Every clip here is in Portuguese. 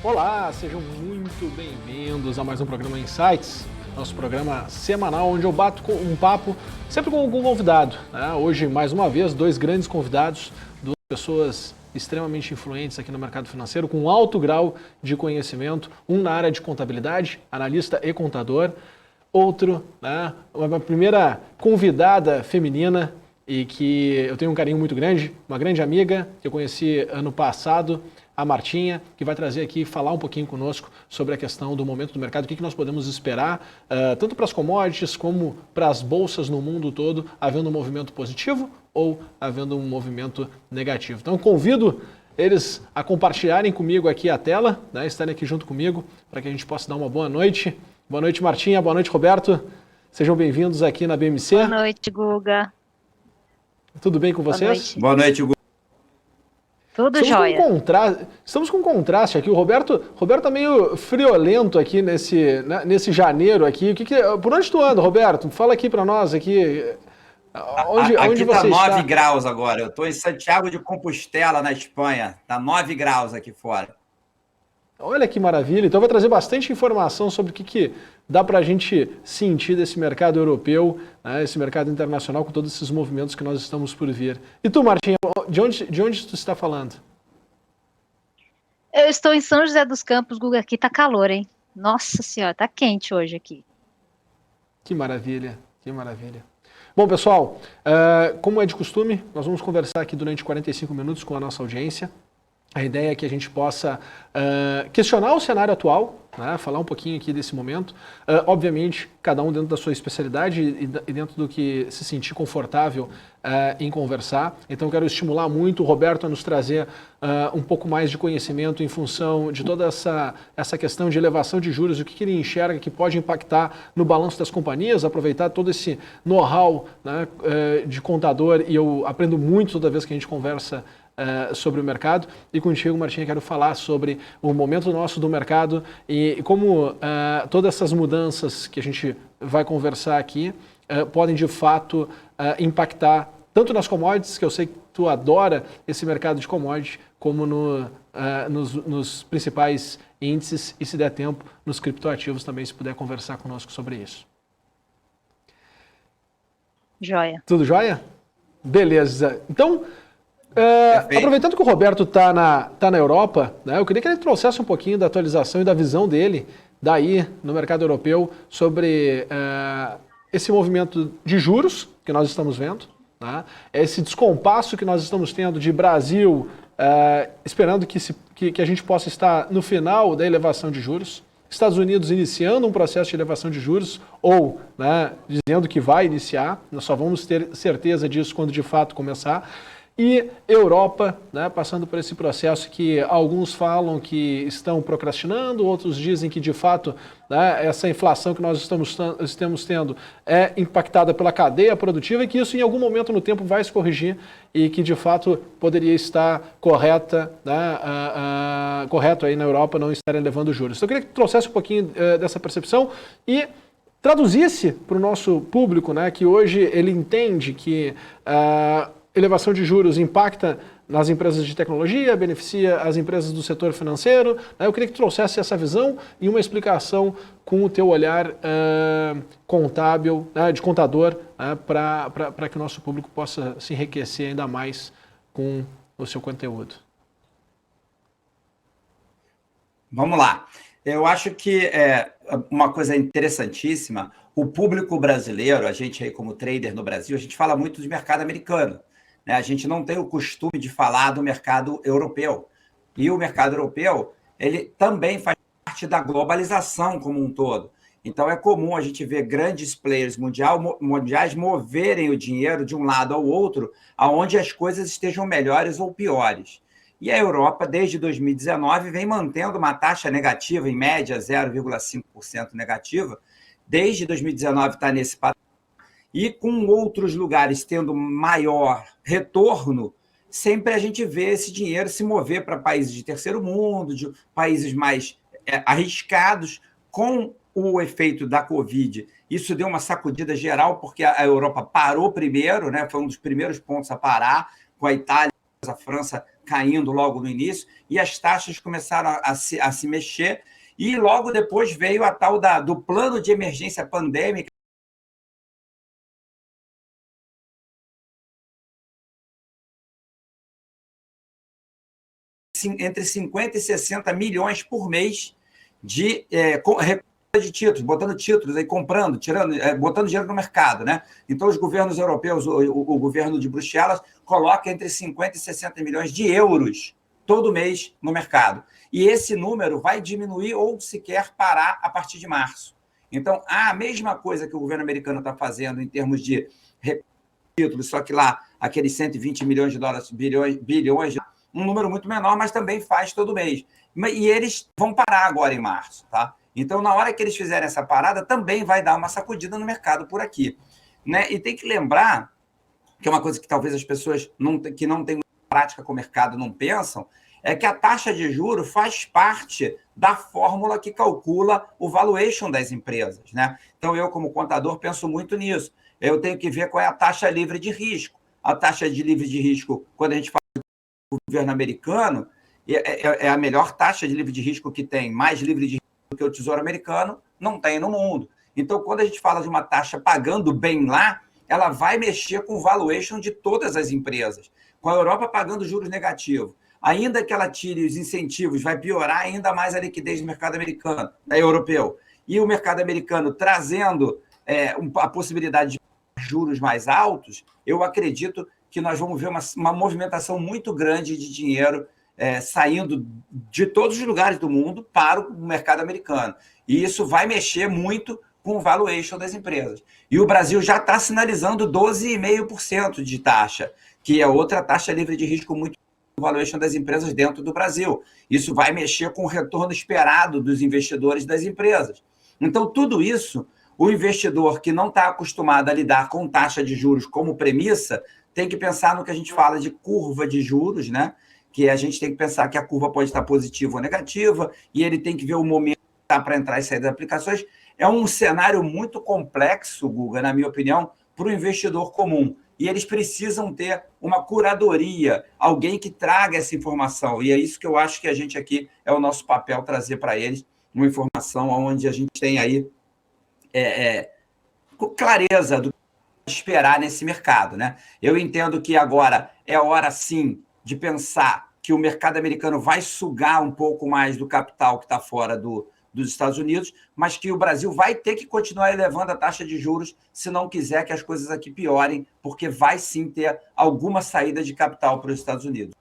Olá, sejam muito bem-vindos a mais um programa Insights, nosso programa semanal onde eu bato um papo sempre com algum convidado, né? Hoje, mais uma vez, dois grandes convidados, duas pessoas extremamente influentes aqui no mercado financeiro, com alto grau de conhecimento, um na área de contabilidade, analista e contador, outro, né, uma primeira convidada feminina e que eu tenho um carinho muito grande, uma grande amiga que eu conheci ano passado, a Martinha, que vai trazer aqui, falar um pouquinho conosco sobre a questão do momento do mercado, o que nós podemos esperar, tanto para as commodities como para as bolsas no mundo todo, havendo um movimento positivo ou havendo um movimento negativo. Então, convido eles a compartilharem comigo aqui a tela, né, estarem aqui junto comigo, para que a gente possa dar uma boa noite. Boa noite, Martinha. Boa noite, Roberto. Sejam bem-vindos aqui na BMC. Boa noite, Guga. Tudo bem com vocês? Boa noite, Guga. Tudo jóia. Estamos com um contraste aqui. O Roberto tá meio friolento aqui nesse janeiro aqui. Por onde tu anda, Roberto? Fala aqui para nós aqui. Aqui está 9 graus agora. Eu estou em Santiago de Compostela, na Espanha. Está 9 graus aqui fora. Olha que maravilha. Então vai trazer bastante informação sobre o que dá para a gente sentir desse mercado europeu, né, esse mercado internacional, com todos esses movimentos que nós estamos por vir. E tu, Martinha, de onde tu está falando? Eu estou em São José dos Campos, Guga. Aqui tá calor, hein? Nossa Senhora, tá quente hoje aqui. Que maravilha, que maravilha. Bom, pessoal, como é de costume, nós vamos conversar aqui durante 45 minutos com a nossa audiência. A ideia é que a gente possa questionar o cenário atual, né, falar um pouquinho aqui desse momento. Obviamente, cada um dentro da sua especialidade e dentro do que se sentir confortável em conversar. Então, quero estimular muito o Roberto a nos trazer um pouco mais de conhecimento em função de toda essa questão de elevação de juros, o que ele enxerga que pode impactar no balanço das companhias, aproveitar todo esse know-how, né, de contador, e eu aprendo muito toda vez que a gente conversa sobre o mercado. E contigo, Martinha, quero falar sobre o momento nosso do mercado e como todas essas mudanças que a gente vai conversar aqui podem de fato impactar tanto nas commodities, que eu sei que tu adora esse mercado de commodities, como nos principais índices e, se der tempo, nos criptoativos também, se puder conversar conosco sobre isso. Joia. Tudo joia? Beleza. Então, aproveitando que o Roberto está na Europa, né, eu queria que ele trouxesse um pouquinho da atualização e da visão dele daí no mercado europeu sobre esse movimento de juros que nós estamos vendo, né, esse descompasso que nós estamos tendo de Brasil esperando que a gente possa estar no final da elevação de juros, Estados Unidos iniciando um processo de elevação de juros ou, né, dizendo que vai iniciar, nós só vamos ter certeza disso quando de fato começar. E Europa, né, passando por esse processo que alguns falam que estão procrastinando, outros dizem que, de fato, né, essa inflação que nós estamos tendo é impactada pela cadeia produtiva e que isso, em algum momento no tempo, vai se corrigir e que, de fato, poderia estar correto aí na Europa não estarem levando juros. Então, eu queria que trouxesse um pouquinho dessa percepção e traduzisse para o nosso público, né, que hoje ele entende que elevação de juros impacta nas empresas de tecnologia, beneficia as empresas do setor financeiro. Eu queria que trouxesse essa visão e uma explicação com o teu olhar contábil, de contador, para que o nosso público possa se enriquecer ainda mais com o seu conteúdo. Vamos lá. Eu acho que é uma coisa interessantíssima. O público brasileiro, a gente aí como trader no Brasil, a gente fala muito de mercado americano. A gente não tem o costume de falar do mercado europeu. E o mercado europeu, ele também faz parte da globalização como um todo. Então, é comum a gente ver grandes players mundiais moverem o dinheiro de um lado ao outro, aonde as coisas estejam melhores ou piores. E a Europa, desde 2019, vem mantendo uma taxa negativa, em média 0,5% negativa. Desde 2019 está nesse patamar. E com outros lugares tendo maior retorno, sempre a gente vê esse dinheiro se mover para países de terceiro mundo, de países mais arriscados, com o efeito da Covid Isso deu uma sacudida geral, porque a Europa parou primeiro, né? Foi um dos primeiros pontos a parar, com a Itália, a França caindo logo no início, e as taxas começaram a se mexer, e logo depois veio a tal do plano de emergência pandêmica, entre 50 e 60 milhões por mês de de títulos, botando títulos aí, comprando, tirando, botando dinheiro no mercado, né? Então, os governos europeus, o governo de Bruxelas, coloca entre 50 e 60 milhões de euros todo mês no mercado. E esse número vai diminuir ou sequer parar a partir de março. Então, a mesma coisa que o governo americano está fazendo em termos de títulos, só que lá, aqueles 120 milhões de dólares, bilhões, um número muito menor, mas também faz todo mês. E eles vão parar agora em março, tá? Então, na hora que eles fizerem essa parada, também vai dar uma sacudida no mercado por aqui, né? E tem que lembrar, que é uma coisa que talvez as pessoas que não têm prática com o mercado não pensam, é que a taxa de juros faz parte da fórmula que calcula o valuation das empresas, né? Então, eu, como contador, penso muito nisso. Eu tenho que ver qual é a taxa livre de risco. A taxa de livre de risco, quando a gente fala do governo americano, é a melhor taxa de livre de risco que tem, mais livre de risco do que o Tesouro Americano, não tem no mundo. Então, quando a gente fala de uma taxa pagando bem lá, ela vai mexer com o valuation de todas as empresas. Com a Europa pagando juros negativos, ainda que ela tire os incentivos, vai piorar ainda mais a liquidez do mercado americano, europeu. E o mercado americano trazendo a possibilidade de juros mais altos, eu acredito que nós vamos ver uma movimentação muito grande de dinheiro saindo de todos os lugares do mundo para o mercado americano. E isso vai mexer muito com o valuation das empresas. E o Brasil já está sinalizando 12,5% de taxa, que é outra taxa livre de risco muito valuation das empresas dentro do Brasil. Isso vai mexer com o retorno esperado dos investidores das empresas. Então, tudo isso, o investidor que não está acostumado a lidar com taxa de juros como premissa, tem que pensar no que a gente fala de curva de juros, né? Que a gente tem que pensar que a curva pode estar positiva ou negativa, e ele tem que ver o momento para entrar e sair das aplicações. É um cenário muito complexo, Guga, na minha opinião, para o investidor comum. E eles precisam ter uma curadoria, alguém que traga essa informação. E é isso que eu acho que a gente aqui, é o nosso papel, trazer para eles uma informação onde a gente tem aí clareza do que esperar nesse mercado, né? Eu entendo que agora é hora, sim, de pensar que o mercado americano vai sugar um pouco mais do capital que está fora dos Estados Unidos, mas que o Brasil vai ter que continuar elevando a taxa de juros se não quiser que as coisas aqui piorem, porque vai sim ter alguma saída de capital para os Estados Unidos.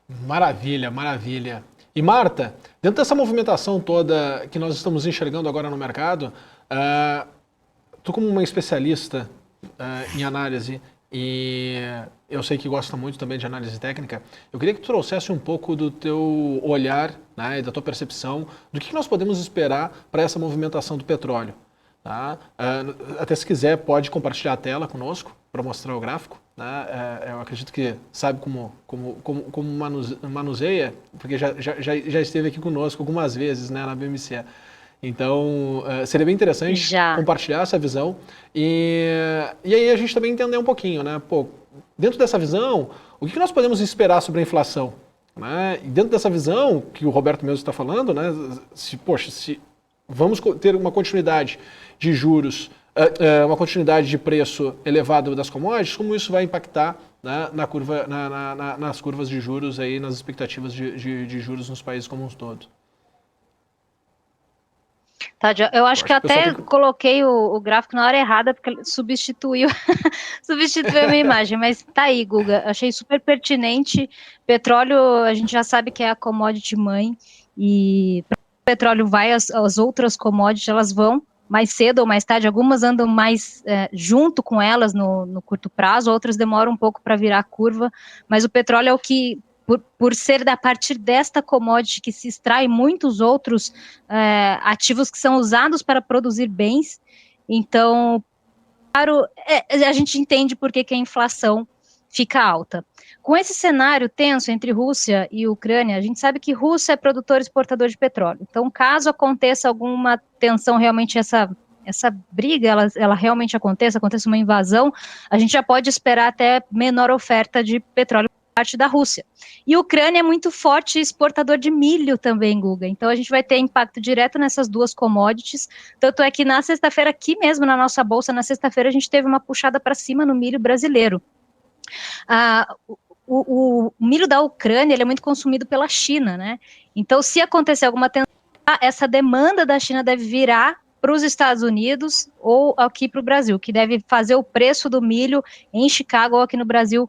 Maravilha, maravilha. E Marta, dentro dessa movimentação toda que nós estamos enxergando agora no mercado, tu como uma especialista em análise, e eu sei que gosta muito também de análise técnica, eu queria que tu trouxesse um pouco do teu olhar, né, e da tua percepção do que nós podemos esperar para essa movimentação do petróleo. Tá? Até se quiser, pode compartilhar a tela conosco para mostrar o gráfico. Né? Eu acredito que sabe como manuseia, porque já esteve aqui conosco algumas vezes, né, na BMC. Então, seria bem interessante compartilhar essa visão e aí a gente também entender um pouquinho, né? Pô, dentro dessa visão, o que nós podemos esperar sobre a inflação? Né? E dentro dessa visão, que o Roberto mesmo está falando, né? Se vamos ter uma continuidade de juros, uma continuidade de preço elevado das commodities, como isso vai impactar, né, nas curvas de juros, aí, nas expectativas de juros nos países como um todo? Tá, eu acho que até coloquei o gráfico na hora errada, porque substituiu a minha imagem, mas tá aí, Guga, achei super pertinente. Petróleo, a gente já sabe que é a commodity mãe, e o petróleo vai, as outras commodities, elas vão mais cedo ou mais tarde, algumas andam mais junto com elas no curto prazo, outras demoram um pouco para virar a curva, mas o petróleo é o que, por ser a partir desta commodity que se extrai muitos outros ativos que são usados para produzir bens. Então, claro, a gente entende por que a inflação fica alta. Com esse cenário tenso entre Rússia e Ucrânia, a gente sabe que Rússia é produtor e exportador de petróleo. Então, caso aconteça alguma tensão, realmente essa essa briga, ela realmente acontece uma invasão, a gente já pode esperar até menor oferta de petróleo por parte da Rússia. E a Ucrânia é muito forte exportador de milho também, Guga, então a gente vai ter impacto direto nessas duas commodities, tanto é que na sexta-feira, aqui mesmo na nossa bolsa, na sexta-feira a gente teve uma puxada para cima no milho brasileiro. O milho da Ucrânia, ele é muito consumido pela China, né? Então, se acontecer alguma tensão, essa demanda da China deve virar para os Estados Unidos ou aqui para o Brasil, que deve fazer o preço do milho em Chicago ou aqui no Brasil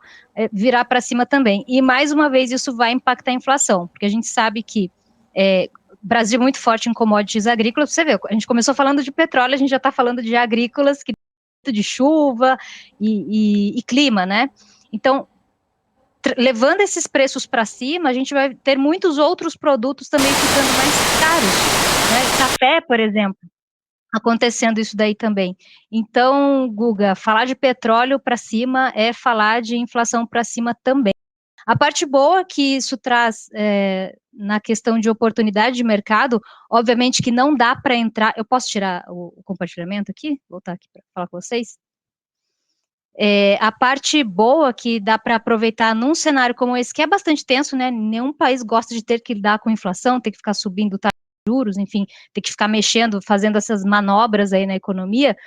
virar para cima também. E, mais uma vez, isso vai impactar a inflação, porque a gente sabe que o Brasil é muito forte em commodities agrícolas. Você vê, a gente começou falando de petróleo, a gente já está falando de agrícolas, de chuva e clima, né? Então, levando esses preços para cima, a gente vai ter muitos outros produtos também ficando mais caros, né? Café, por exemplo, acontecendo isso daí também. Então, Guga, falar de petróleo para cima é falar de inflação para cima também. A parte boa que isso traz na questão de oportunidade de mercado, obviamente que não dá para entrar. Eu posso tirar o compartilhamento aqui? Voltar aqui para falar com vocês? A parte boa que dá para aproveitar num cenário como esse, que é bastante tenso, né? Nenhum país gosta de ter que lidar com inflação, ter que ficar subindo taxa de juros, enfim, ter que ficar mexendo, fazendo essas manobras aí na economia.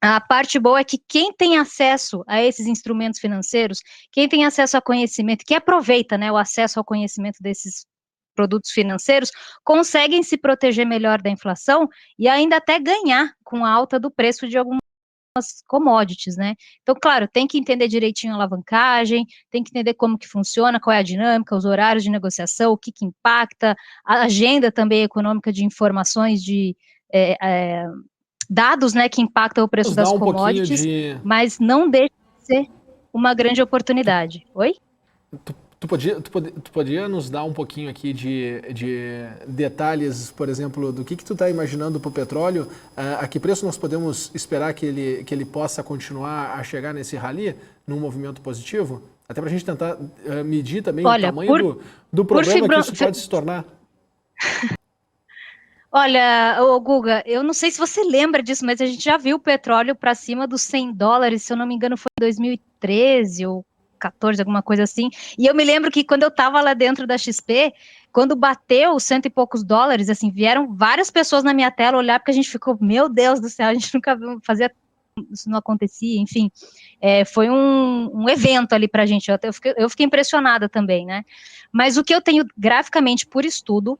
A parte boa é que quem tem acesso a esses instrumentos financeiros, quem tem acesso a conhecimento, que aproveita, né, o acesso ao conhecimento desses produtos financeiros, conseguem se proteger melhor da inflação e ainda até ganhar com a alta do preço de algumas commodities, né? Então, claro, tem que entender direitinho a alavancagem, tem que entender como que funciona, qual é a dinâmica, os horários de negociação, o que impacta, a agenda também econômica de informações, de dados, né, que impactam o preço das commodities, mas não deixa de ser uma grande oportunidade. Oi? Tu podia nos dar um pouquinho aqui de detalhes, por exemplo, do que tu está imaginando para o petróleo? A que preço nós podemos esperar que ele possa continuar a chegar nesse rally, num movimento positivo? Até para a gente tentar medir também o tamanho do problema que isso pode se tornar. Olha, Guga, eu não sei se você lembra disso, mas a gente já viu o petróleo para cima dos $100, se eu não me engano foi em 2013 ou 14, alguma coisa assim, e eu me lembro que quando eu estava lá dentro da XP, quando bateu os $100 e poucos, assim, vieram várias pessoas na minha tela olhar, porque a gente ficou, meu Deus do céu, a gente nunca viu, fazia, isso não acontecia, enfim, foi um evento ali pra gente, eu fiquei impressionada também, né, mas o que eu tenho graficamente por estudo,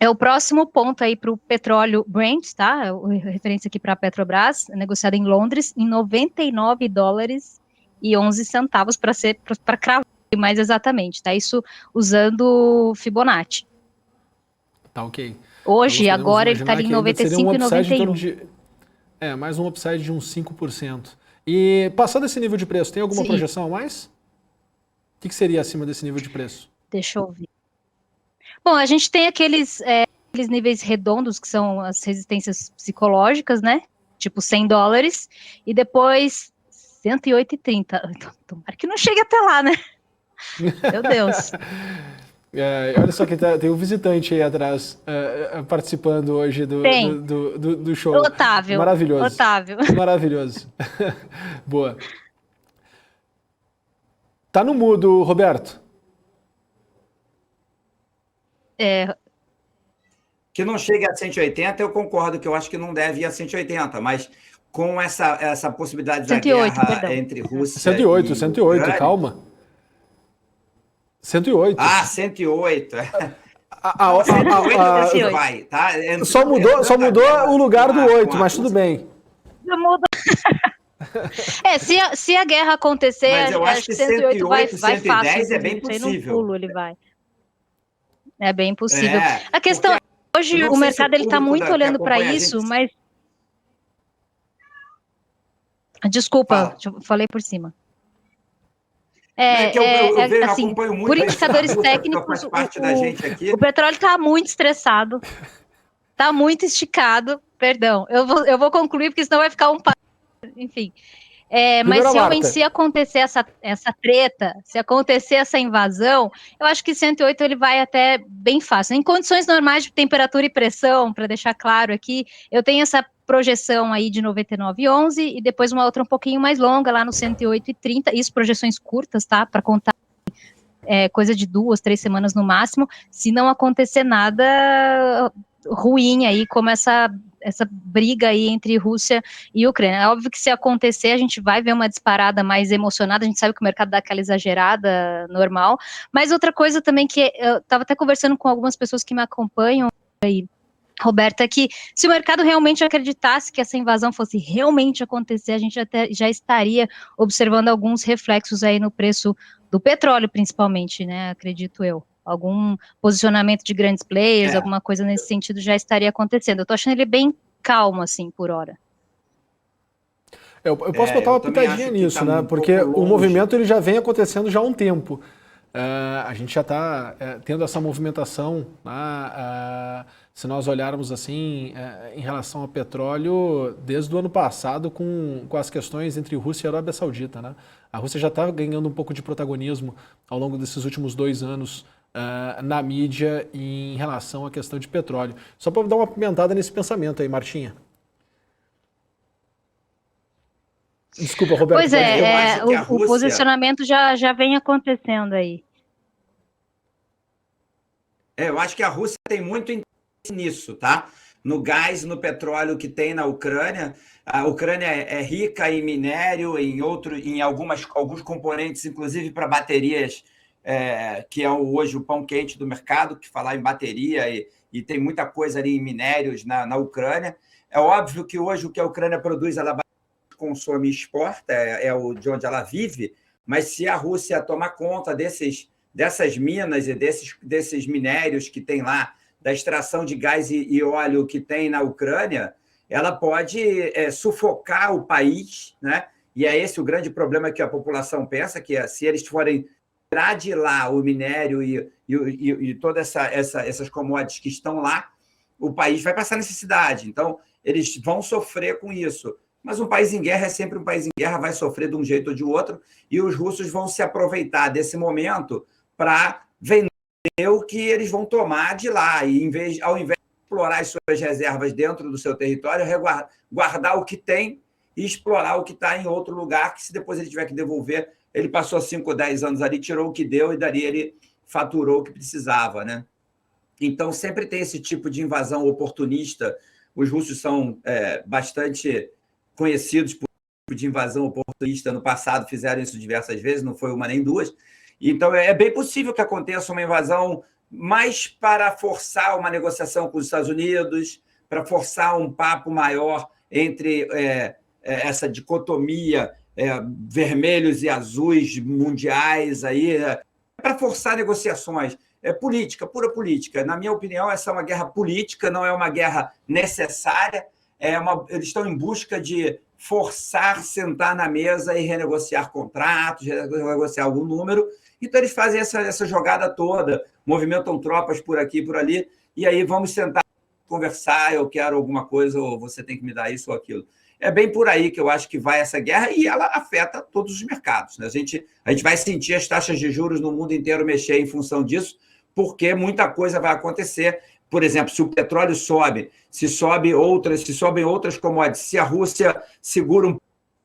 é o próximo ponto aí para o petróleo Brent, tá, referência aqui para a Petrobras, negociado em Londres, em $99,11 para cravar mais exatamente, tá? Isso usando Fibonacci. Tá, ok. Hoje, então, agora ele está ali em 95 e 91. Mais um upside de uns 5%. E passando esse nível de preço, tem alguma projeção a mais? O que seria acima desse nível de preço? Deixa eu ver. Bom, a gente tem aqueles níveis redondos, que são as resistências psicológicas, né? Tipo $100, e depois 108,30. Tomara que não chegue até lá, né? Meu Deus. Olha só que tem um visitante aí atrás participando hoje do show. Otávio. Maravilhoso. Otávio. Maravilhoso. Boa. Tá no mudo, Roberto. Que não chegue a 180, eu concordo que eu acho que não deve ir a 180, mas com essa possibilidade 108, da guerra perdão. entre Rússia 108, e 108, Ucrânia. Calma. 108. 108. 108 vai, tá? Só mudou o lugar do 8, mas tudo bem. Já muda. Se a guerra acontecer, mas eu acho que 108 vai 110 fácil. É bem possível. No pulo ele vai. É bem possível. A questão é, hoje o mercado ele está muito olhando para isso, mas... Desculpa, eu falei por cima. Assim, por indicadores técnicos, o petróleo está muito estressado, está muito esticado, perdão, eu vou concluir, porque senão vai ficar enfim. Mas realmente, se acontecer essa treta, se acontecer essa invasão, eu acho que 108 ele vai até bem fácil. Em condições normais de temperatura e pressão, para deixar claro aqui, eu tenho essa projeção aí de 99,11 e depois uma outra um pouquinho mais longa, lá no 108,30, isso projeções curtas, tá, para contar coisa de 2, 3 semanas no máximo, se não acontecer nada ruim aí, como essa briga aí entre Rússia e Ucrânia. É óbvio que se acontecer, a gente vai ver uma disparada mais emocionada, a gente sabe que o mercado dá aquela exagerada normal, mas outra coisa também que eu estava até conversando com algumas pessoas que me acompanham aí, Roberta, que se o mercado realmente acreditasse que essa invasão fosse realmente acontecer, a gente já estaria observando alguns reflexos aí no preço do petróleo, principalmente, né, acredito eu. Algum posicionamento de grandes players, alguma coisa nesse sentido já estaria acontecendo. Eu tô achando ele bem calmo, assim, por hora. Eu posso botar uma pitadinha nisso, né, porque o movimento ele já vem acontecendo já há um tempo. A gente já está tendo essa movimentação, né, se nós olharmos assim em relação ao petróleo desde o ano passado com as questões entre Rússia e Arábia Saudita, né? A Rússia já está ganhando um pouco de protagonismo ao longo desses últimos 2 anos na mídia em relação à questão de petróleo. Só para dar uma pimentada nesse pensamento aí, Martinha. Desculpa, Roberto. Pois o Rússia... posicionamento já vem acontecendo aí. Eu acho que a Rússia tem muito interesse nisso, tá? No gás, no petróleo que tem na Ucrânia. A Ucrânia é rica em minério, em alguns componentes, inclusive para baterias, que é hoje o pão quente do mercado, que falar em bateria, e tem muita coisa ali em minérios na Ucrânia. É óbvio que hoje o que a Ucrânia produz, ela consome e exporta, de onde ela vive, mas se a Rússia tomar conta dessas minas e desses minérios que tem lá, da extração de gás e óleo que tem na Ucrânia, ela pode sufocar o país, né? E é esse o grande problema que a população pensa, que se eles forem tirar de lá o minério e todas essas commodities que estão lá, o país vai passar necessidade. Então, eles vão sofrer com isso. Mas um país em guerra é sempre um país em guerra, vai sofrer de um jeito ou de outro, e os russos vão se aproveitar desse momento para vender o que eles vão tomar de lá, e ao invés de explorar as suas reservas dentro do seu território, guardar o que tem e explorar o que está em outro lugar, que se depois ele tiver que devolver, ele passou 5 ou 10 anos ali, tirou o que deu e dali ele faturou o que precisava, né? Então, sempre tem esse tipo de invasão oportunista. Os russos são bastante conhecidos por tipo de invasão oportunista. No passado fizeram isso diversas vezes, não foi uma nem duas. Então, é bem possível que aconteça uma invasão mais para forçar uma negociação com os Estados Unidos, para forçar um papo maior entre essa dicotomia vermelhos e azuis mundiais, para forçar negociações. É política, pura política. Na minha opinião, essa é uma guerra política, não é uma guerra necessária. Eles estão em busca de forçar, sentar na mesa e renegociar contratos, renegociar algum número. Então, eles fazem essa jogada toda, movimentam tropas por aqui e por ali, e aí vamos sentar, conversar, eu quero alguma coisa, ou você tem que me dar isso ou aquilo. É bem por aí que eu acho que vai essa guerra, e ela afeta todos os mercados, né? A gente vai sentir as taxas de juros no mundo inteiro mexer em função disso, porque muita coisa vai acontecer. Por exemplo, se o petróleo sobe, se sobem outras commodities, se a Rússia segura um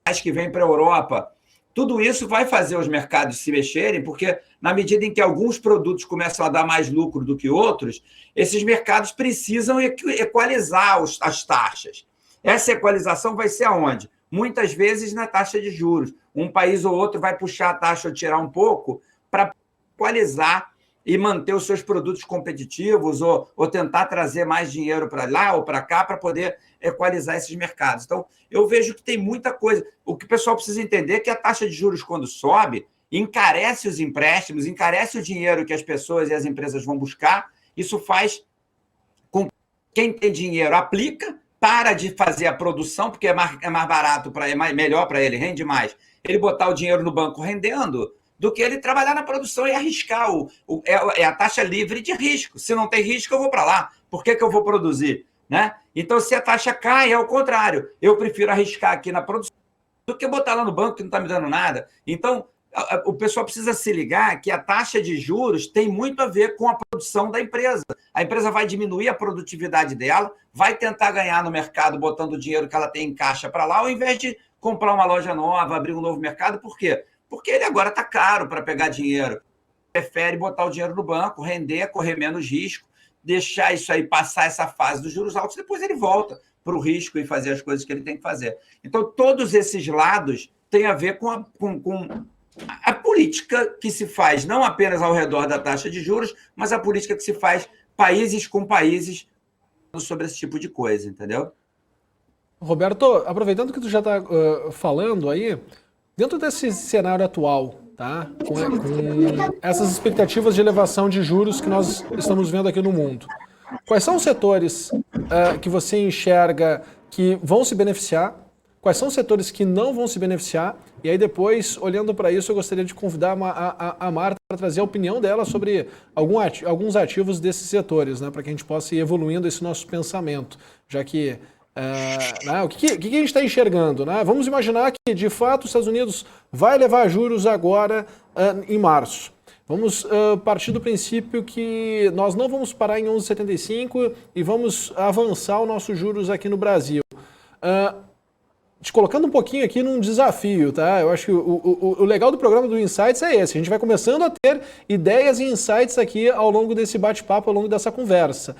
gás que vem para a Europa, tudo isso vai fazer os mercados se mexerem, porque na medida em que alguns produtos começam a dar mais lucro do que outros, esses mercados precisam equalizar as taxas. Essa equalização vai ser aonde? Muitas vezes na taxa de juros. Um país ou outro vai puxar a taxa ou tirar um pouco para equalizar e manter os seus produtos competitivos ou tentar trazer mais dinheiro para lá ou para cá para poder equalizar esses mercados. Então, eu vejo que tem muita coisa. O que o pessoal precisa entender é que a taxa de juros, quando sobe, encarece os empréstimos, encarece o dinheiro que as pessoas e as empresas vão buscar. Isso faz com que quem tem dinheiro aplica, para de fazer a produção, porque é mais barato, melhor para ele, rende mais. Ele botar o dinheiro no banco rendendo, do que ele trabalhar na produção e arriscar. É a taxa livre de risco. Se não tem risco, eu vou para lá. Por que eu vou produzir? Né? Então, se a taxa cai, é o contrário. Eu prefiro arriscar aqui na produção do que botar lá no banco que não está me dando nada. Então, o pessoal precisa se ligar que a taxa de juros tem muito a ver com a produção da empresa. A empresa vai diminuir a produtividade dela, vai tentar ganhar no mercado botando o dinheiro que ela tem em caixa para lá, ao invés de comprar uma loja nova, abrir um novo mercado. Por quê? Porque ele agora está caro para pegar dinheiro. Prefere botar o dinheiro no banco, render, correr menos risco, deixar isso aí passar essa fase dos juros altos, depois ele volta para o risco e fazer as coisas que ele tem que fazer. Então, todos esses lados têm a ver com a política que se faz, não apenas ao redor da taxa de juros, mas a política que se faz países com países sobre esse tipo de coisa, entendeu? Roberto, aproveitando que tu já está falando aí, dentro desse cenário atual, tá, com essas expectativas de elevação de juros que nós estamos vendo aqui no mundo, quais são os setores que você enxerga que vão se beneficiar? Quais são os setores que não vão se beneficiar? E aí depois, olhando para isso, eu gostaria de convidar a Marta para trazer a opinião dela sobre alguns ativos desses setores, né, para que a gente possa ir evoluindo esse nosso pensamento, já que né, o que a gente está enxergando? Né? Vamos imaginar que, de fato, os Estados Unidos vai levar juros agora em março. Vamos partir do princípio que nós não vamos parar em 11,75 e vamos avançar os nossos juros aqui no Brasil. Te colocando um pouquinho aqui num desafio, tá? Eu acho que o legal do programa do Insights é esse. A gente vai começando a ter ideias e insights aqui ao longo desse bate-papo, ao longo dessa conversa.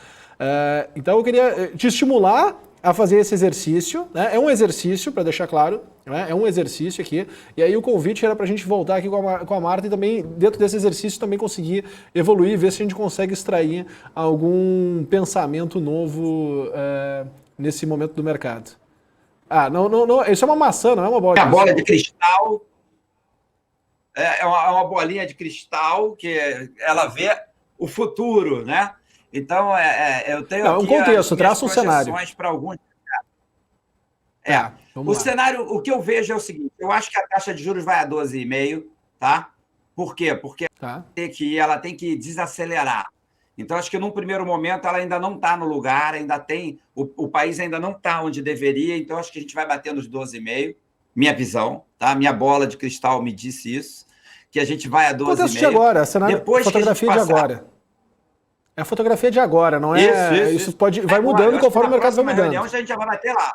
Então eu queria te estimular a fazer esse exercício, né? É um exercício, para deixar claro, né? É um exercício aqui. E aí o convite era para a gente voltar aqui com a Marta e também, dentro desse exercício, também conseguir evoluir, ver se a gente consegue extrair algum pensamento novo nesse momento do mercado. Não, isso é uma maçã, não é uma bola de cristal. É a bola de cristal. É uma bolinha de cristal que ela vê o futuro, né? Então, eu tenho aqui um contexto, traça um cenário. Para alguns. O cenário, o que eu vejo é o seguinte: eu acho que a taxa de juros vai a 12,5, tá? Por quê? Porque ela tem que desacelerar. Então, acho que num primeiro momento ela ainda não está no lugar, ainda tem. O país ainda não está onde deveria, então acho que a gente vai bater nos 12,5, minha visão, tá? Minha bola de cristal me disse isso, que a gente vai a 12,5. Contexto de agora, cenário, depois fotografia de agora. É a fotografia de agora, não é? Isso vai mudando conforme o mercado vai mudando. Reunião, a gente já vai bater lá.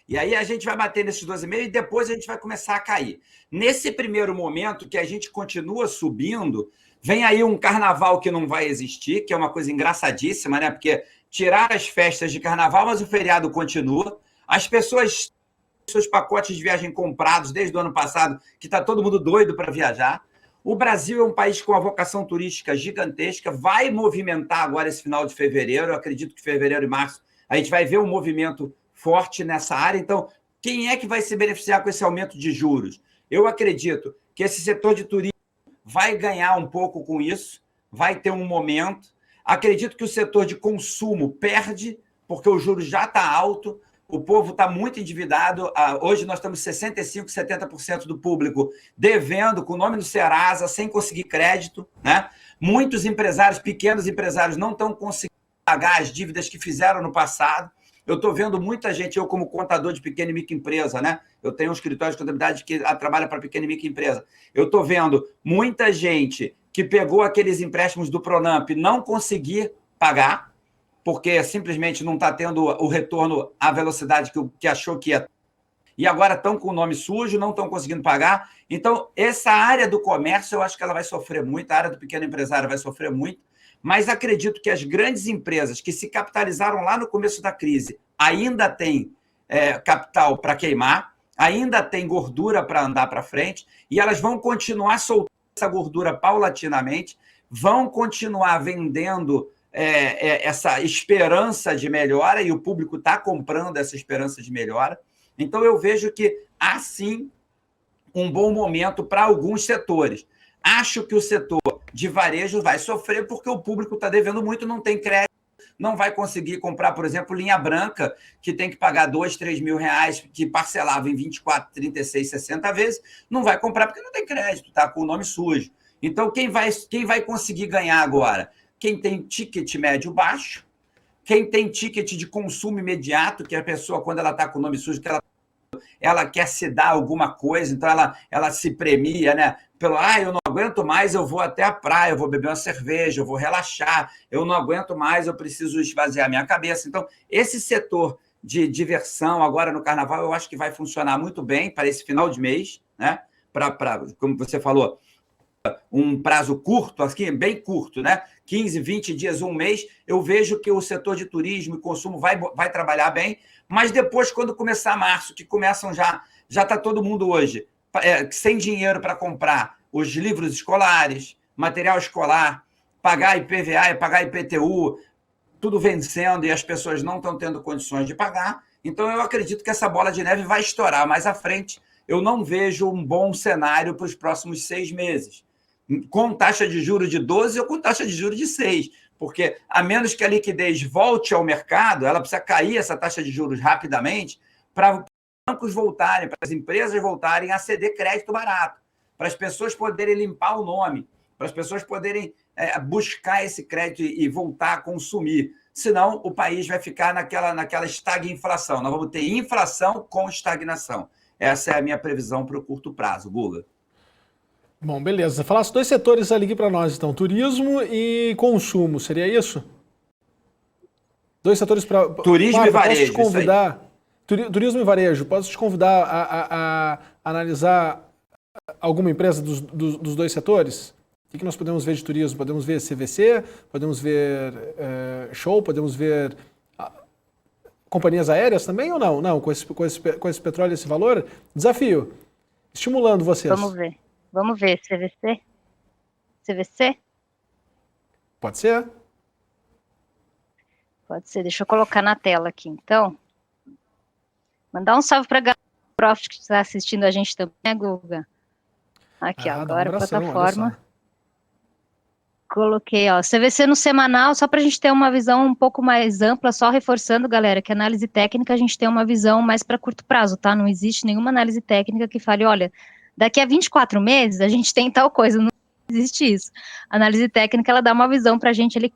E aí a gente vai bater nesses 12,5 e depois a gente vai começar a cair. Nesse primeiro momento que a gente continua subindo, vem aí um carnaval que não vai existir, que é uma coisa engraçadíssima, né? Porque tiraram as festas de carnaval, mas o feriado continua. As pessoas, seus pacotes de viagem comprados desde o ano passado, que está todo mundo doido para viajar. O Brasil é um país com uma vocação turística gigantesca, vai movimentar agora esse final de fevereiro. Eu acredito que fevereiro e março a gente vai ver um movimento forte nessa área. Então, quem é que vai se beneficiar com esse aumento de juros? Eu acredito que esse setor de turismo vai ganhar um pouco com isso, vai ter um momento. Acredito que o setor de consumo perde, porque o juro já está alto, o povo está muito endividado. Hoje nós estamos 65%, 70% do público devendo, com o nome do Serasa, sem conseguir crédito, né? Muitos empresários, pequenos empresários, não estão conseguindo pagar as dívidas que fizeram no passado. Eu estou vendo muita gente, eu como contador de pequena e microempresa, né? Eu tenho um escritório de contabilidade que trabalha para pequena e microempresa. Eu estou vendo muita gente que pegou aqueles empréstimos do Pronamp e não conseguir pagar, porque simplesmente não está tendo o retorno à velocidade que achou que ia. E agora estão com o nome sujo, não estão conseguindo pagar. Então, essa área do comércio, eu acho que ela vai sofrer muito, a área do pequeno empresário vai sofrer muito, mas acredito que as grandes empresas que se capitalizaram lá no começo da crise ainda têm capital para queimar, ainda tem gordura para andar para frente, e elas vão continuar soltando essa gordura paulatinamente, vão continuar vendendo essa esperança de melhora, e o público está comprando essa esperança de melhora. Então, eu vejo que há, sim, um bom momento para alguns setores. Acho que o setor de varejo vai sofrer porque o público está devendo muito, não tem crédito, não vai conseguir comprar, por exemplo, linha branca, que tem que pagar 2, 3 mil reais, que parcelava em 24, 36, 60 vezes, não vai comprar porque não tem crédito, está com o nome sujo. Então, quem vai conseguir ganhar agora? Quem tem ticket médio baixo, quem tem ticket de consumo imediato, que a pessoa, quando ela está com o nome sujo, que ela ela quer se dar alguma coisa, então ela se premia, né? Pelo, eu não aguento mais, eu vou até a praia, eu vou beber uma cerveja, eu vou relaxar, eu não aguento mais, eu preciso esvaziar minha cabeça. Então, esse setor de diversão agora no Carnaval, eu acho que vai funcionar muito bem para esse final de mês, né? Como você falou, um prazo curto, assim, bem curto, né? 15, 20 dias, um mês, eu vejo que o setor de turismo e consumo vai trabalhar bem, mas depois, quando começar março, que começam já está todo mundo hoje sem dinheiro para comprar os livros escolares, material escolar, pagar IPVA e pagar IPTU, tudo vencendo e as pessoas não estão tendo condições de pagar. Então, eu acredito que essa bola de neve vai estourar mais à frente. Eu não vejo um bom cenário para os próximos 6 meses, com taxa de juros de 12 ou com taxa de juros de 6, porque a menos que a liquidez volte ao mercado, ela precisa cair essa taxa de juros rapidamente para os bancos voltarem, para as empresas voltarem a ceder crédito barato, para as pessoas poderem limpar o nome, para as pessoas poderem buscar esse crédito e voltar a consumir. Senão, o país vai ficar naquela estagflação. Nós vamos ter inflação com estagnação. Essa é a minha previsão para o curto prazo, Guga. Bom, beleza. Você falasse 2 setores ali para nós, então, turismo e consumo, seria isso? 2 setores para... Turismo Marta, e varejo, posso te convidar... Turismo e varejo, posso te convidar a analisar alguma empresa dos 2 setores? O que nós podemos ver de turismo? Podemos ver CVC, podemos ver Show, podemos ver companhias aéreas também ou não? Não, com esse petróleo e esse valor? Desafio. Estimulando vocês. Vamos ver, CVC? CVC? Pode ser. Pode ser, deixa eu colocar na tela aqui, então. Mandar um salve para a Profit que está assistindo a gente também, né, Guga? Aqui, ó, agora a plataforma. Coloquei, ó, CVC no semanal, só para a gente ter uma visão um pouco mais ampla, só reforçando, galera, que análise técnica a gente tem uma visão mais para curto prazo, tá? Não existe nenhuma análise técnica que fale, olha, daqui a 24 meses a gente tem tal coisa, não existe isso. A análise técnica, ela dá uma visão para a gente ali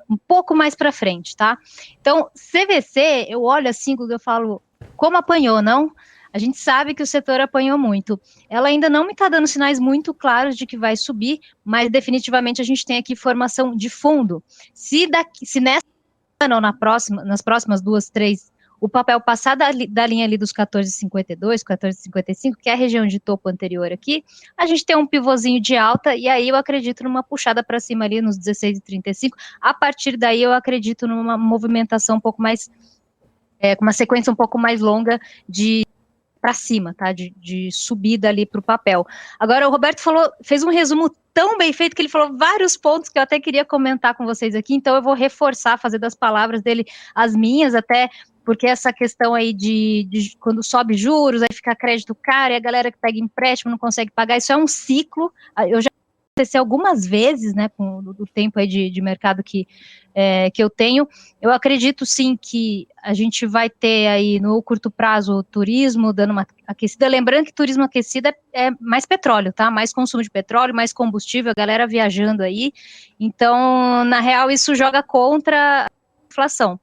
um pouco mais para frente, tá? Então, CVC, eu olho assim, Guga, eu falo, como apanhou, não? A gente sabe que o setor apanhou muito. Ela ainda não me está dando sinais muito claros de que vai subir, mas definitivamente a gente tem aqui formação de fundo. Se nessa semana ou nas próximas 2, 3, o papel passar da linha ali dos 14,52, 14,55, que é a região de topo anterior aqui, a gente tem um pivôzinho de alta, e aí eu acredito numa puxada para cima ali nos 16,35. A partir daí eu acredito numa movimentação um pouco mais, com uma sequência um pouco mais longa para cima, tá? De subida ali para o papel. Agora, o Roberto fez um resumo tão bem feito que ele falou vários pontos que eu até queria comentar com vocês aqui, então eu vou reforçar, fazer das palavras dele as minhas, até porque essa questão aí de quando sobe juros, aí fica crédito caro, e a galera que pega empréstimo não consegue pagar, isso é um ciclo. Eu já aconteceu algumas vezes, né, com o tempo aí de mercado que eu tenho. Eu acredito sim que a gente vai ter aí no curto prazo o turismo dando uma aquecida, lembrando que turismo aquecido é mais petróleo, tá? Mais consumo de petróleo, mais combustível, a galera viajando aí, então, na real, isso joga contra a inflação.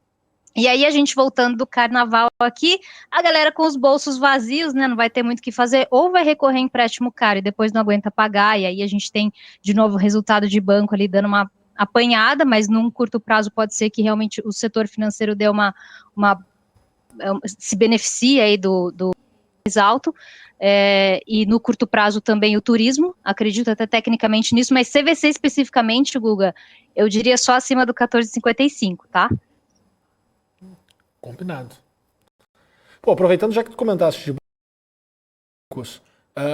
E aí, a gente voltando do carnaval aqui, a galera com os bolsos vazios, né, não vai ter muito o que fazer, ou vai recorrer a empréstimo caro e depois não aguenta pagar, e aí a gente tem, de novo, o resultado de banco ali dando uma apanhada, mas num curto prazo pode ser que realmente o setor financeiro dê se beneficie aí do mais alto, e no curto prazo também o turismo, acredito até tecnicamente nisso, mas CVC especificamente, Guga, eu diria só acima do 14,55, tá? Combinado. Pô, aproveitando já que tu comentaste de bancos,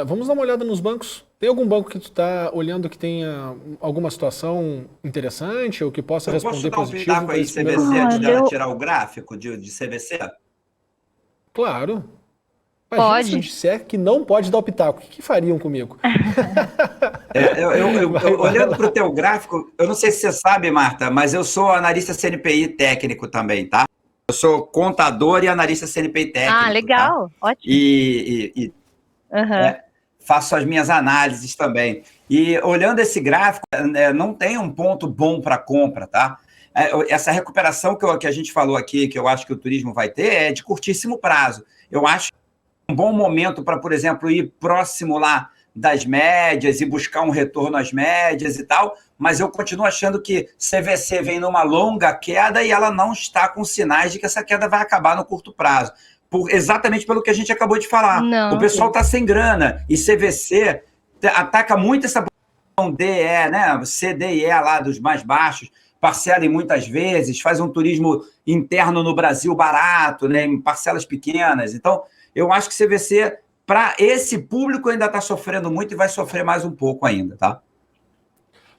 vamos dar uma olhada nos bancos. Tem algum banco que tu está olhando que tenha alguma situação interessante ou que possa responder positivo? Eu posso dar um pitaco aí, CVC, antes dela tirar o gráfico de CVC? Claro. Imagina pode. Se eu disser que não pode dar o pitaco, o que fariam comigo? Olhando para o teu gráfico, eu não sei se você sabe, Marta, mas eu sou analista CNPI técnico também, tá? Eu sou contador e analista CNPI técnico. Ah, legal, tá? Ótimo. Faço as minhas análises também. E olhando esse gráfico, não tem um ponto bom para compra, tá? Essa recuperação que a gente falou aqui, que eu acho que o turismo vai ter, é de curtíssimo prazo. Eu acho um bom momento para, por exemplo, ir próximo lá das médias e buscar um retorno às médias e tal, mas eu continuo achando que CVC vem numa longa queda e ela não está com sinais de que essa queda vai acabar no curto prazo. Exatamente pelo que a gente acabou de falar. Não, o pessoal está sem grana e CVC ataca muito essa DE, né? CDE lá dos mais baixos, parcela em muitas vezes, faz um turismo interno no Brasil barato, né? Em parcelas pequenas. Então, eu acho que CVC, para esse público, ainda está sofrendo muito e vai sofrer mais um pouco ainda, tá?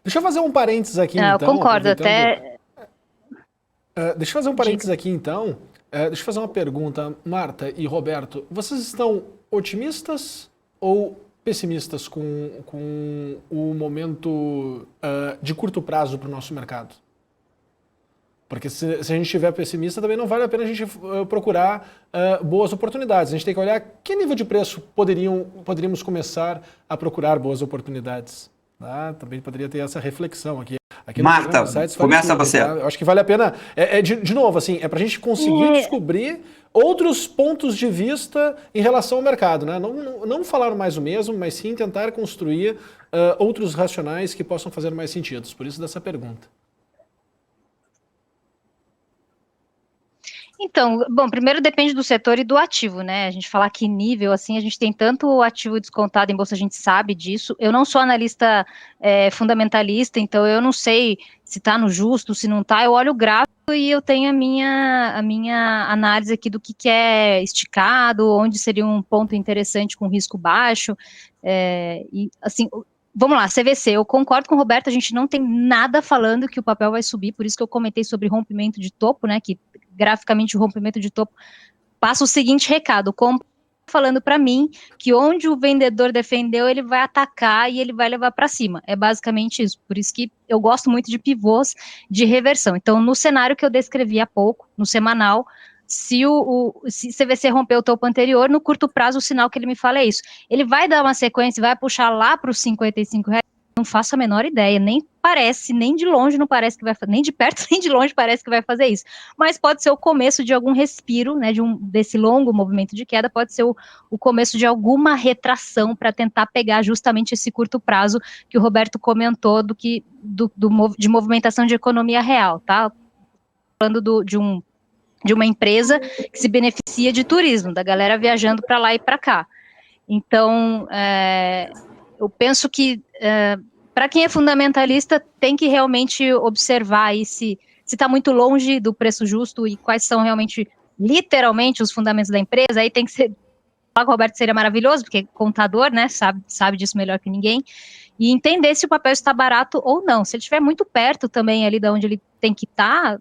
Deixa eu fazer um parênteses aqui, então. Eu concordo, até... deixa eu fazer um parênteses aqui, então. Deixa eu fazer uma pergunta, Marta e Roberto. Vocês estão otimistas ou pessimistas com o momento de curto prazo para o nosso mercado? Porque se a gente estiver pessimista, também não vale a pena a gente procurar boas oportunidades. A gente tem que olhar que nível de preço poderíamos começar a procurar boas oportunidades. Tá? Também poderia ter essa reflexão aqui. Marta, começa tudo, você. Tá? Eu acho que vale a pena, de novo, assim, para a gente conseguir descobrir outros pontos de vista em relação ao mercado. Né? Não falar mais o mesmo, mas sim tentar construir outros racionais que possam fazer mais sentido. Por isso dessa pergunta. Então, bom, primeiro depende do setor e do ativo, né? A gente falar que nível, assim, a gente tem tanto ativo descontado em bolsa, a gente sabe disso. Eu não sou analista fundamentalista, então eu não sei se está no justo, se não está. Eu olho o gráfico e eu tenho a minha análise aqui do que é esticado, onde seria um ponto interessante com risco baixo. E, assim, vamos lá, CVC, eu concordo com o Roberto, a gente não tem nada falando que o papel vai subir, por isso que eu comentei sobre rompimento de topo, né, que graficamente o rompimento de topo passa o seguinte recado, falando para mim que onde o vendedor defendeu, ele vai atacar e ele vai levar para cima, é basicamente isso, por isso que eu gosto muito de pivôs de reversão. Então, no cenário que eu descrevi há pouco, no semanal, se CVC romper o topo anterior, no curto prazo o sinal que ele me fala é isso, ele vai dar uma sequência, vai puxar lá para os R$55, não faço a menor ideia, nem parece, nem de longe não parece que vai fazer, nem de perto nem de longe parece que vai fazer isso, mas pode ser o começo de algum respiro, né, desse longo movimento de queda, pode ser o começo de alguma retração para tentar pegar justamente esse curto prazo que o Roberto comentou de movimentação de economia real, tá? Falando de uma empresa que se beneficia de turismo, da galera viajando para lá e para cá. Então, eu penso que para quem é fundamentalista tem que realmente observar aí se está muito longe do preço justo e quais são realmente, literalmente, os fundamentos da empresa. Aí tem que ser, o Roberto seria maravilhoso, porque contador, né, sabe disso melhor que ninguém, e entender se o papel está barato ou não. Se ele estiver muito perto também ali de onde ele tem que estar,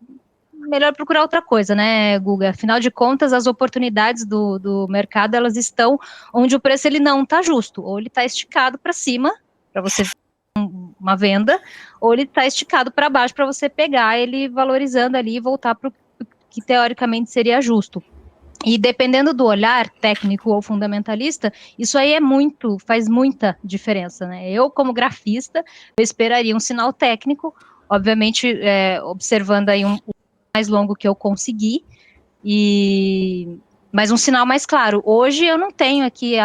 melhor procurar outra coisa, né, Guga? Afinal de contas, as oportunidades do mercado, elas estão onde o preço ele não está justo, ou ele está esticado para cima, para você uma venda, ou ele está esticado para baixo para você pegar ele valorizando ali e voltar para o que teoricamente seria justo. E dependendo do olhar técnico ou fundamentalista, isso aí faz muita diferença, né? Eu, como grafista, eu esperaria um sinal técnico, obviamente observando aí um mais longo que eu consegui, mas um sinal mais claro. Hoje eu não tenho aqui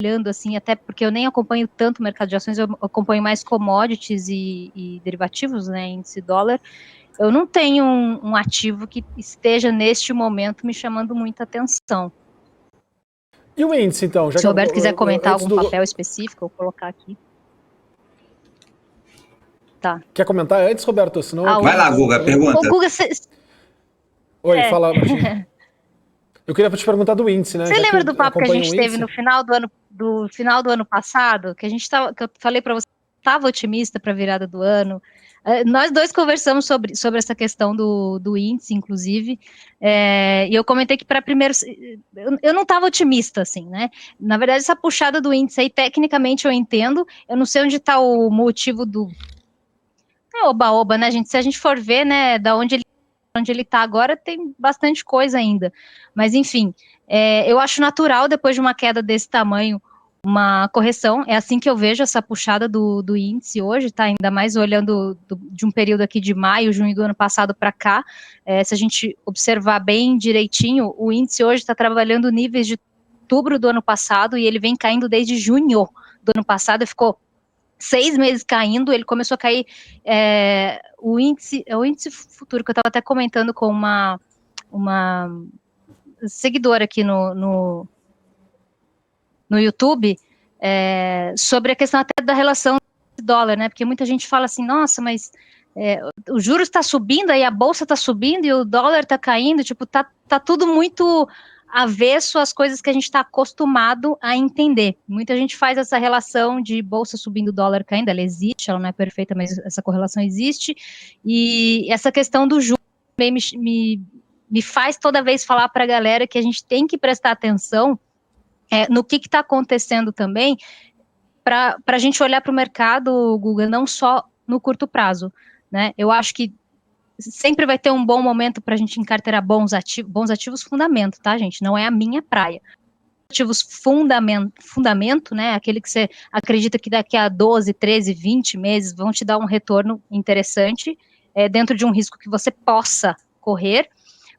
olhando assim, até porque eu nem acompanho tanto o mercado de ações, eu acompanho mais commodities e derivativos, né, índice dólar. Eu não tenho um ativo que esteja neste momento me chamando muita atenção. E o índice, então? Se o Roberto quiser comentar algum papel específico, eu vou colocar aqui. Tá. Quer comentar antes, Roberto? Senão vai lá, Guga, pergunta. Ô, Guga, Oi, fala, Martinho. Eu queria te perguntar do índice, né? Você lembra do papo que a gente teve no final do ano passado? Que eu falei para você, estava otimista para a virada do ano. Nós dois conversamos sobre essa questão do índice, inclusive, e eu comentei que para primeiro, eu não estava otimista, assim, né? Na verdade, essa puxada do índice aí, tecnicamente eu entendo, eu não sei onde está o motivo do oba-oba, né, gente? Se a gente for ver, né, da onde ele está agora, tem bastante coisa ainda. Mas, enfim, eu acho natural, depois de uma queda desse tamanho, uma correção. É assim que eu vejo essa puxada do índice hoje, tá? Ainda mais olhando de um período aqui de maio, junho do ano passado para cá. Se a gente observar bem direitinho, o índice hoje está trabalhando níveis de outubro do ano passado e ele vem caindo desde junho do ano passado, ficou 6 meses caindo, ele começou a cair, o índice futuro, que eu estava até comentando com uma seguidora aqui no YouTube, sobre a questão até da relação do dólar, né, porque muita gente fala assim, nossa, mas o juros está subindo, aí a bolsa está subindo e o dólar está caindo, tipo, tá tudo muito avesso às coisas que a gente está acostumado a entender. Muita gente faz essa relação de bolsa subindo, dólar caindo, ela existe, ela não é perfeita, mas essa correlação existe, e essa questão do juros também me faz toda vez falar para a galera que a gente tem que prestar atenção no que está acontecendo também, para a gente olhar para o mercado, Guga, não só no curto prazo, né? Eu acho que sempre vai ter um bom momento para a gente encarteirar bons ativos fundamento, tá, gente? Não é a minha praia. Ativos fundamento, né? Aquele que você acredita que daqui a 12, 13, 20 meses vão te dar um retorno interessante, dentro de um risco que você possa correr.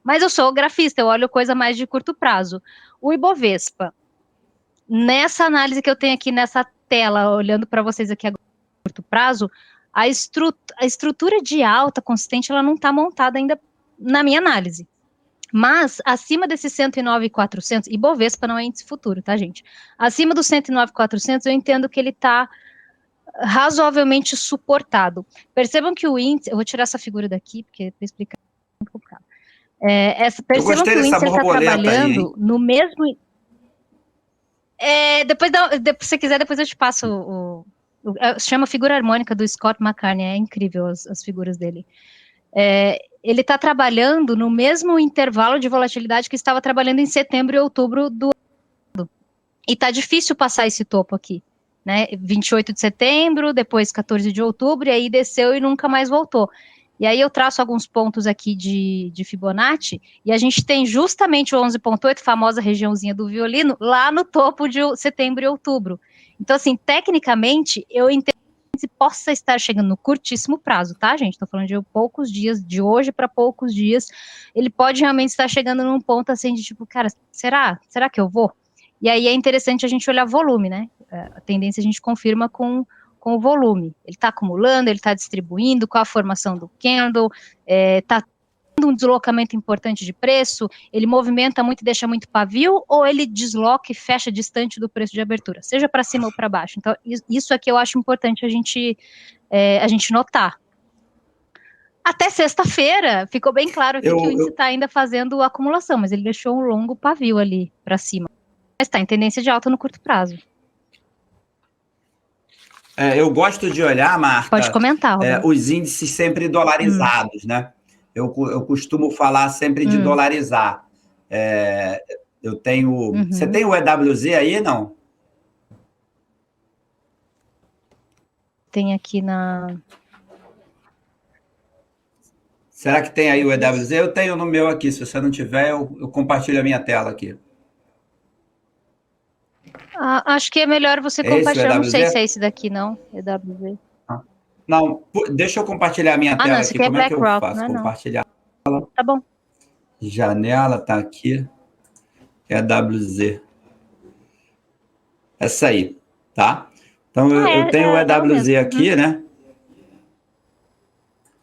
Mas eu sou grafista, eu olho coisa mais de curto prazo. O Ibovespa, nessa análise que eu tenho aqui nessa tela, olhando para vocês aqui agora, curto prazo, a estrutura de alta consistente, ela não está montada ainda na minha análise. Mas, acima desses 109.400, Ibovespa não é índice futuro, tá, gente? Acima dos 109.400, eu entendo que ele está razoavelmente suportado. Percebam que o índice, eu vou tirar essa figura daqui, porque para explicar é muito complicado. Percebam que o índice está trabalhando aí, no mesmo... depois, se você quiser, depois eu te passo chama figura harmônica do Scott McCartney, é incrível as figuras dele. Ele está trabalhando no mesmo intervalo de volatilidade que estava trabalhando em setembro e outubro do ano. E está difícil passar esse topo aqui, né? 28 de setembro, depois 14 de outubro, e aí desceu e nunca mais voltou. E aí eu traço alguns pontos aqui de Fibonacci, e a gente tem justamente o 11.8, famosa regiãozinha do violino, lá no topo de setembro e outubro. Então, assim, tecnicamente, eu entendo que possa estar chegando no curtíssimo prazo, tá, gente? Estou falando de poucos dias, de hoje para poucos dias, ele pode realmente estar chegando num ponto assim de tipo, cara, será que eu vou? E aí é interessante a gente olhar volume, né? A tendência a gente confirma com o volume. Ele está acumulando, ele está distribuindo, qual a formação do candle, está tendo um deslocamento importante de preço, ele movimenta muito e deixa muito pavio, ou ele desloca e fecha distante do preço de abertura, seja para cima ou para baixo. Então, isso aqui eu acho importante a gente notar. Até sexta-feira, ficou bem claro aqui que o índice está ainda fazendo acumulação, mas ele deixou um longo pavio ali para cima. Mas está em tendência de alta no curto prazo. Eu gosto de olhar, Marta, pode comentar, os índices sempre dolarizados, né? Eu costumo falar sempre de dolarizar. Eu tenho... Você tem o EWZ aí, não? Tem aqui na... Será que tem aí o EWZ? Eu tenho no meu aqui. Se você não tiver, eu compartilho a minha tela aqui. Acho que é melhor você compartilhar. Não sei se é esse daqui, não. EWZ. Não, deixa eu compartilhar a minha tela não, aqui. Como é que eu Rock, faço? Compartilhar. Tá bom. Janela tá aqui. EWZ. Essa aí, tá? Então, eu tenho o EWZ aqui, né?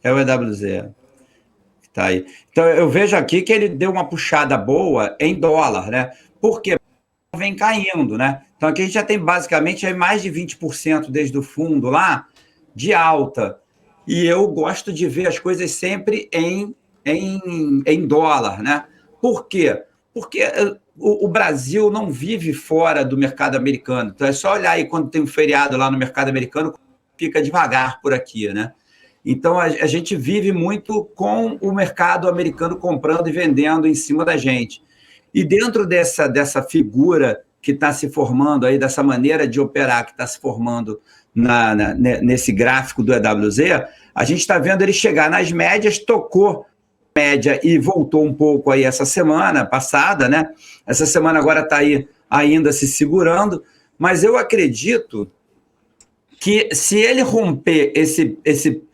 É o EWZ. Tá aí. Então, eu vejo aqui que ele deu uma puxada boa em dólar, né? Por quê? Vem caindo, né? Então, aqui a gente já tem basicamente mais de 20% desde o fundo lá de alta. E eu gosto de ver as coisas sempre em dólar, né? Por quê? Porque o Brasil não vive fora do mercado americano. Então, é só olhar aí quando tem um feriado lá no mercado americano, fica devagar por aqui, né? Então, a gente vive muito com o mercado americano comprando e vendendo em cima da gente. E dentro dessa figura que está se formando aí, dessa maneira de operar que está se formando nesse gráfico do EWZ, a gente está vendo ele chegar nas médias, tocou média e voltou um pouco aí essa semana passada, né? Essa semana agora está aí ainda se segurando, mas eu acredito que se ele romper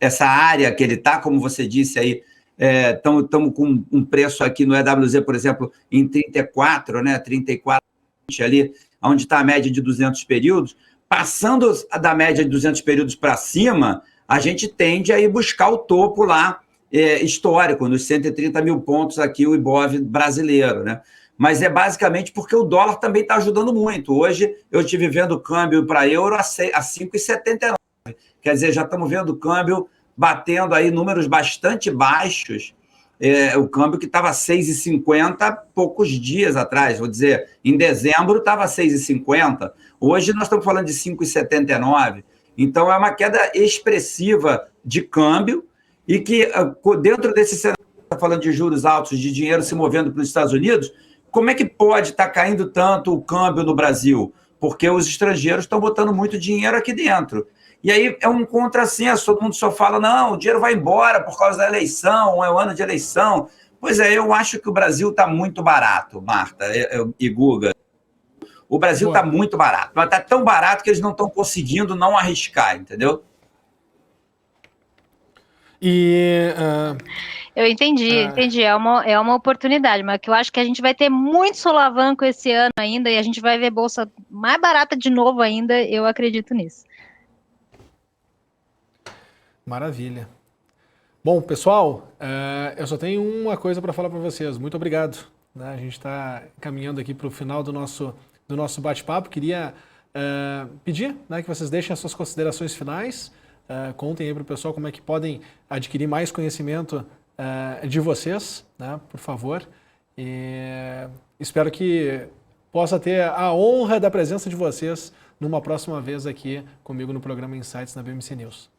essa área que ele está, como você disse aí, estamos com um preço aqui no EWZ, por exemplo, em 34, né? 34 ali, onde está a média de 200 períodos, passando da média de 200 períodos para cima, a gente tende a ir buscar o topo lá histórico, nos 130 mil pontos aqui, o Ibov brasileiro, né? Mas é basicamente porque o dólar também está ajudando muito. Hoje eu estive vendo o câmbio para euro a 5,79. Quer dizer, já estamos vendo o câmbio batendo aí números bastante baixos. O câmbio que estava 6,50 poucos dias atrás, vou dizer, em dezembro estava 6,50. Hoje nós estamos falando de 5,79. Então é uma queda expressiva de câmbio e que dentro desse cenário, está falando de juros altos, de dinheiro se movendo para os Estados Unidos, como é que pode estar caindo tanto o câmbio no Brasil? Porque os estrangeiros estão botando muito dinheiro aqui dentro. E aí é um contrassenso, todo mundo só fala, não, o dinheiro vai embora por causa da eleição, é o ano de eleição. Pois é, eu acho que o Brasil está muito barato, Marta e Guga. O Brasil está muito barato, mas está tão barato que eles não estão conseguindo não arriscar, entendeu? Eu entendi. É uma oportunidade, mas que eu acho que a gente vai ter muito solavanco esse ano ainda e a gente vai ver bolsa mais barata de novo ainda, eu acredito nisso. Maravilha. Bom, pessoal, eu só tenho uma coisa para falar para vocês. Muito obrigado. A gente está caminhando aqui para o final do nosso bate-papo. Queria pedir que vocês deixem as suas considerações finais. Contem aí para o pessoal como é que podem adquirir mais conhecimento de vocês, por favor. E espero que possa ter a honra da presença de vocês numa próxima vez aqui comigo no programa Insights na BMC News.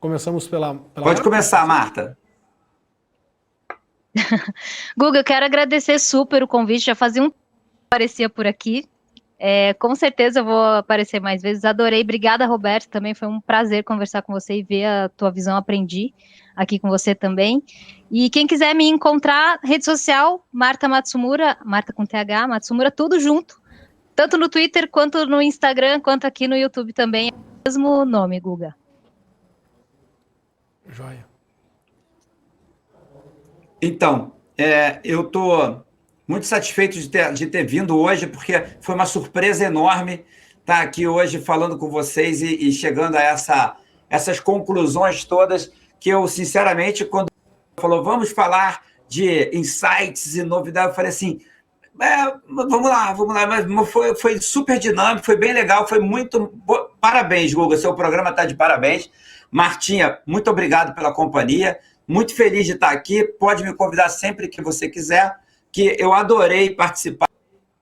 Começamos pela Pode começar, Marta. Guga, eu quero agradecer super o convite, já fazia um tempo que aparecia por aqui. Com certeza eu vou aparecer mais vezes. Adorei. Obrigada, Roberto. Também foi um prazer conversar com você e ver a tua visão. Aprendi aqui com você também. E quem quiser me encontrar, rede social, Marta Matsumura, Marta com TH, Matsumura, tudo junto. Tanto no Twitter, quanto no Instagram, quanto aqui no YouTube também. É o mesmo nome, Guga. Joia. Então, eu estou muito satisfeito de ter vindo hoje, porque foi uma surpresa enorme estar aqui hoje falando com vocês e chegando a essas conclusões todas que eu, sinceramente, quando falou, vamos falar de insights e novidades, eu falei assim, vamos lá, mas foi super dinâmico, foi bem legal, foi muito... Parabéns, Guga, seu programa está de parabéns. Martinha, muito obrigado pela companhia, muito feliz de estar aqui, pode me convidar sempre que você quiser, que eu adorei participar do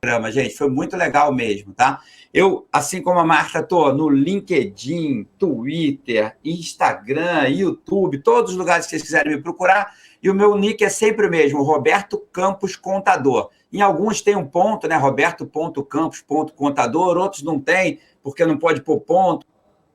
programa, gente, foi muito legal mesmo, tá? Eu, assim como a Marta, estou no LinkedIn, Twitter, Instagram, YouTube, todos os lugares que vocês quiserem me procurar, e o meu nick é sempre o mesmo, Roberto Campos Contador. Em alguns tem um ponto, né, roberto.campos.contador, outros não tem, porque não pode pôr ponto,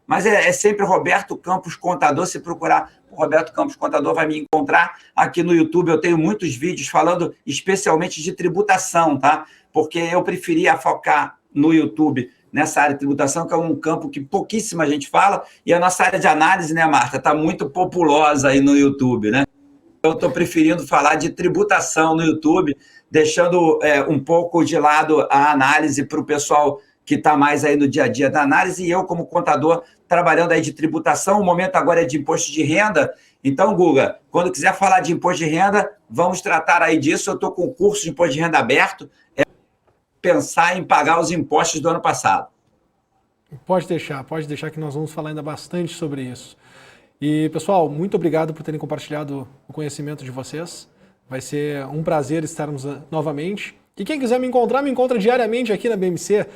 mas é sempre Roberto Campos Contador. Se procurar o Roberto Campos Contador, vai me encontrar. Aqui no YouTube eu tenho muitos vídeos falando especialmente de tributação, tá? Porque eu preferia focar no YouTube nessa área de tributação, que é um campo que pouquíssima gente fala, e a nossa área de análise, né, Marta, está muito populosa aí no YouTube, né? Eu estou preferindo falar de tributação no YouTube, deixando um pouco de lado a análise para o pessoal que está mais aí no dia a dia da análise, e eu, como contador, trabalhando aí de tributação. O momento agora é de imposto de renda. Então, Guga, quando quiser falar de imposto de renda, vamos tratar aí disso. Eu estou com o curso de imposto de renda aberto, pensar em pagar os impostos do ano passado. Pode deixar que nós vamos falar ainda bastante sobre isso. E, pessoal, muito obrigado por terem compartilhado o conhecimento de vocês. Vai ser um prazer estarmos novamente. E quem quiser me encontra diariamente aqui na BMC,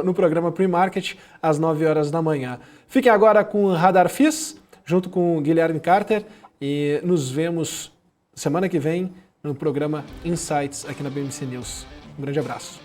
no programa Pre-Market, às 9 horas da manhã. Fiquem agora com o Radar FIS, junto com o Guilherme Carter, e nos vemos semana que vem no programa Insights aqui na BMC News. Um grande abraço.